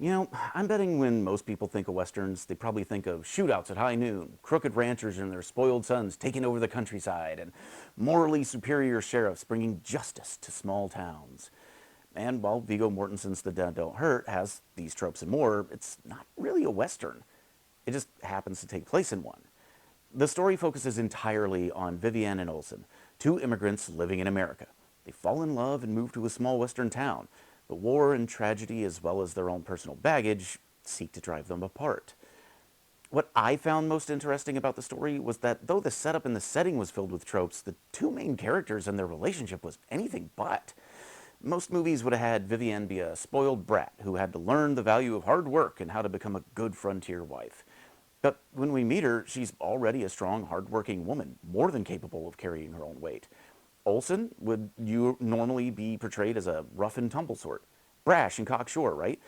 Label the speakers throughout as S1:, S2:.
S1: You know, I'm betting when most people think of westerns, they probably think of shootouts at high noon, crooked ranchers and their spoiled sons taking over the countryside, and morally superior sheriffs bringing justice to small towns. And while Viggo Mortensen's The Dead Don't Hurt has these tropes and more, it's not really a western. It just happens to take place in one. The story focuses entirely on Vivienne and Olsen, two immigrants living in America. They fall in love and move to a small western town, but war and tragedy, as well as their own personal baggage, seek to drive them apart. What I found most interesting about the story was that though the setup and the setting was filled with tropes, the two main characters and their relationship was anything but. Most movies would have had Vivienne be a spoiled brat who had to learn the value of hard work and how to become a good frontier wife. But when we meet her, she's already a strong, hardworking woman, more than capable of carrying her own weight. Olsen would normally be portrayed as a rough and tumble sort, brash and cocksure, right?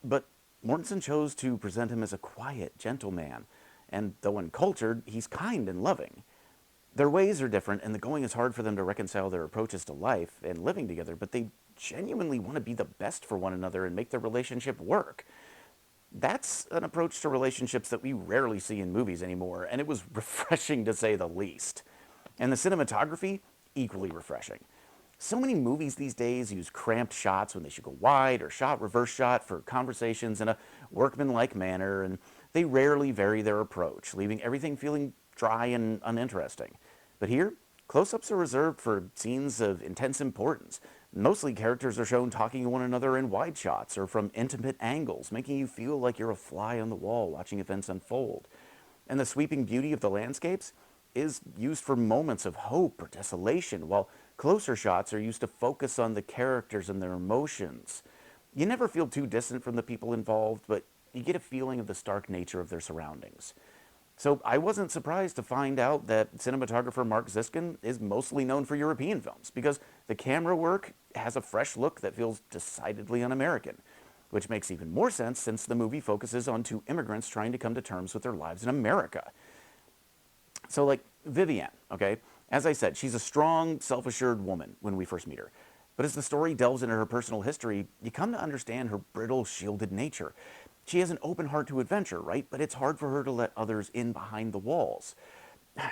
S1: But Mortensen chose to present him as a quiet, gentle man, and though uncultured, he's kind and loving. Their ways are different, and the going is hard for them to reconcile their approaches to life and living together, but they genuinely want to be the best for one another and make their relationship work. That's an approach to relationships that we rarely see in movies anymore, and it was refreshing to say the least. And the cinematography, equally refreshing. So many movies these days use cramped shots when they should go wide or shot reverse shot for conversations in a workmanlike manner, and they rarely vary their approach, leaving everything feeling dry and uninteresting. But here, close-ups are reserved for scenes of intense importance. Mostly characters are shown talking to one another in wide shots or from intimate angles, making you feel like you're a fly on the wall watching events unfold. And the sweeping beauty of the landscapes is used for moments of hope or desolation, while closer shots are used to focus on the characters and their emotions. You never feel too distant from the people involved, but you get a feeling of the stark nature of their surroundings. So I wasn't surprised to find out that cinematographer Mark Ziskin is mostly known for European films, because the camera work has a fresh look that feels decidedly un-American, which makes even more sense since the movie focuses on two immigrants trying to come to terms with their lives in America. So like Vivienne, okay? As I said, she's a strong, self-assured woman when we first meet her. But as the story delves into her personal history, you come to understand her brittle, shielded nature. She has an open heart to adventure, right? But it's hard for her to let others in behind the walls.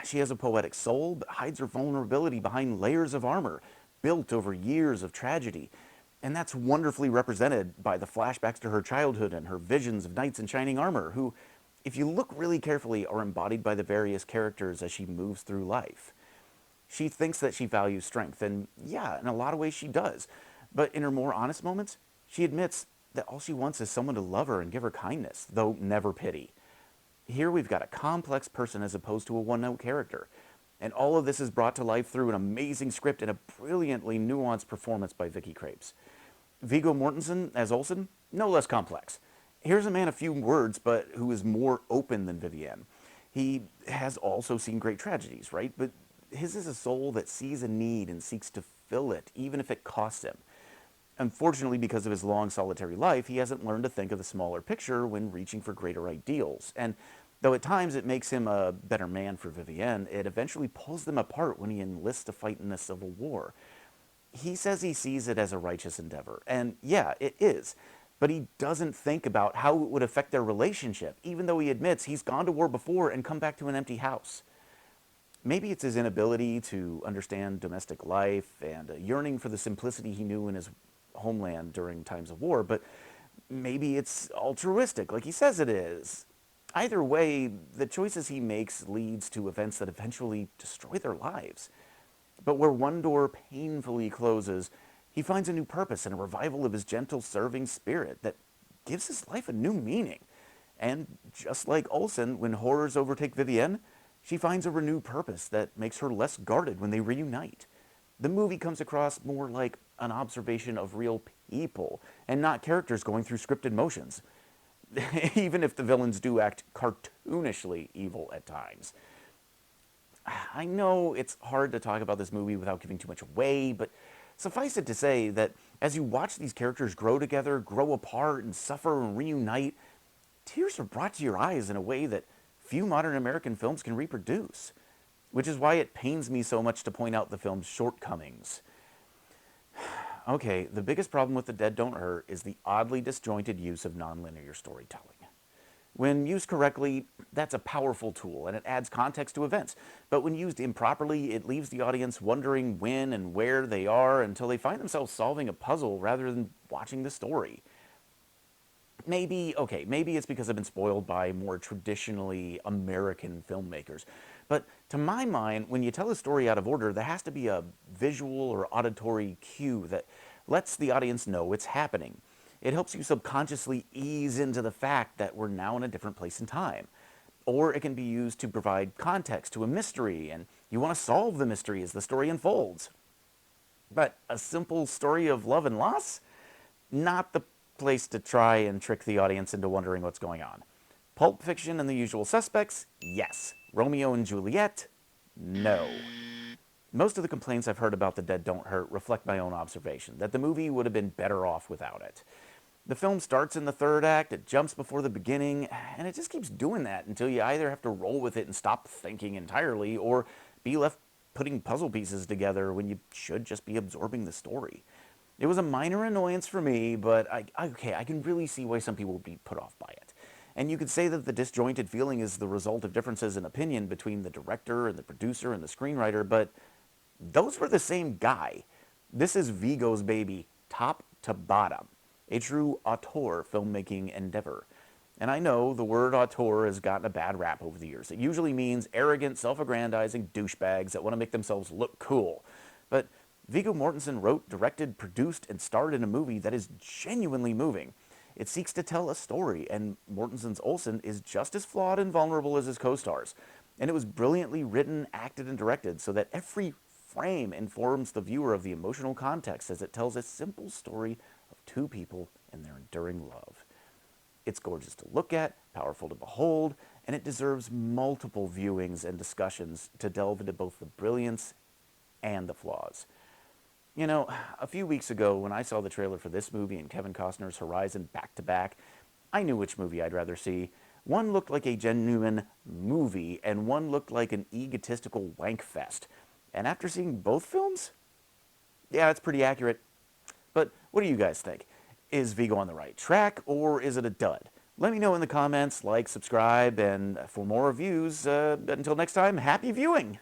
S1: She has a poetic soul, but hides her vulnerability behind layers of armor, built over years of tragedy. And that's wonderfully represented by the flashbacks to her childhood and her visions of knights in shining armor, who, if you look really carefully, are embodied by the various characters as she moves through life. She thinks that she values strength, and yeah, in a lot of ways she does. But in her more honest moments, she admits that all she wants is someone to love her and give her kindness, though never pity. Here we've got a complex person as opposed to a one-note character. And all of this is brought to life through an amazing script and a brilliantly nuanced performance by Viki Kreips. Viggo Mortensen as Olsen, no less complex. Here's a man of few words, but who is more open than Vivienne. He has also seen great tragedies, right? But his is a soul that sees a need and seeks to fill it, even if it costs him. Unfortunately, because of his long solitary life, he hasn't learned to think of the smaller picture when reaching for greater ideals. And though at times it makes him a better man for Vivienne, it eventually pulls them apart when he enlists to fight in a civil war. He says he sees it as a righteous endeavor, and yeah, it is. But he doesn't think about how it would affect their relationship, even though he admits he's gone to war before and come back to an empty house. Maybe it's his inability to understand domestic life and a yearning for the simplicity he knew in his homeland during times of war, but maybe it's altruistic, like he says it is. Either way, the choices he makes leads to events that eventually destroy their lives. But where one door painfully closes, he finds a new purpose and a revival of his gentle, serving spirit that gives his life a new meaning. And just like Olsen, when horrors overtake Vivienne, she finds a renewed purpose that makes her less guarded when they reunite. The movie comes across more like an observation of real people and not characters going through scripted motions, even if the villains do act cartoonishly evil at times. I know it's hard to talk about this movie without giving too much away, but suffice it to say that as you watch these characters grow together, grow apart, and suffer and reunite, tears are brought to your eyes in a way that few modern American films can reproduce, which is why it pains me so much to point out the film's shortcomings. Okay, the biggest problem with The Dead Don't Hurt is the oddly disjointed use of nonlinear storytelling. When used correctly, that's a powerful tool and it adds context to events. But when used improperly, it leaves the audience wondering when and where they are until they find themselves solving a puzzle rather than watching the story. Maybe it's because I've been spoiled by more traditionally American filmmakers. But to my mind, when you tell a story out of order, there has to be a visual or auditory cue that lets the audience know it's happening. It helps you subconsciously ease into the fact that we're now in a different place in time. Or it can be used to provide context to a mystery, and you want to solve the mystery as the story unfolds. But a simple story of love and loss? Not the place to try and trick the audience into wondering what's going on. Pulp Fiction and The Usual Suspects? Yes. Romeo and Juliet? No. Most of the complaints I've heard about The Dead Don't Hurt reflect my own observation, that the movie would have been better off without it. The film starts in the third act, it jumps before the beginning, and it just keeps doing that until you either have to roll with it and stop thinking entirely, or be left putting puzzle pieces together when you should just be absorbing the story. It was a minor annoyance for me, but I can really see why some people would be put off by it. And you could say that the disjointed feeling is the result of differences in opinion between the director and the producer and the screenwriter, but those were the same guy. This is Viggo's baby, top to bottom. A true auteur filmmaking endeavor. And I know the word auteur has gotten a bad rap over the years. It usually means arrogant, self-aggrandizing douchebags that want to make themselves look cool. But Viggo Mortensen wrote, directed, produced, and starred in a movie that is genuinely moving. It seeks to tell a story, and Mortensen's Olsen is just as flawed and vulnerable as his co-stars. And it was brilliantly written, acted, and directed so that every frame informs the viewer of the emotional context as it tells a simple story of two people and their enduring love. It's gorgeous to look at, powerful to behold, and it deserves multiple viewings and discussions to delve into both the brilliance and the flaws. You know, a few weeks ago when I saw the trailer for this movie and Kevin Costner's Horizon back to back, I knew which movie I'd rather see. One looked like a genuine movie, and one looked like an egotistical wank fest. And after seeing both films, yeah, it's pretty accurate. But what do you guys think? Is Viggo on the right track, or is it a dud? Let me know in the comments, like, subscribe, and for more reviews. Until next time, happy viewing!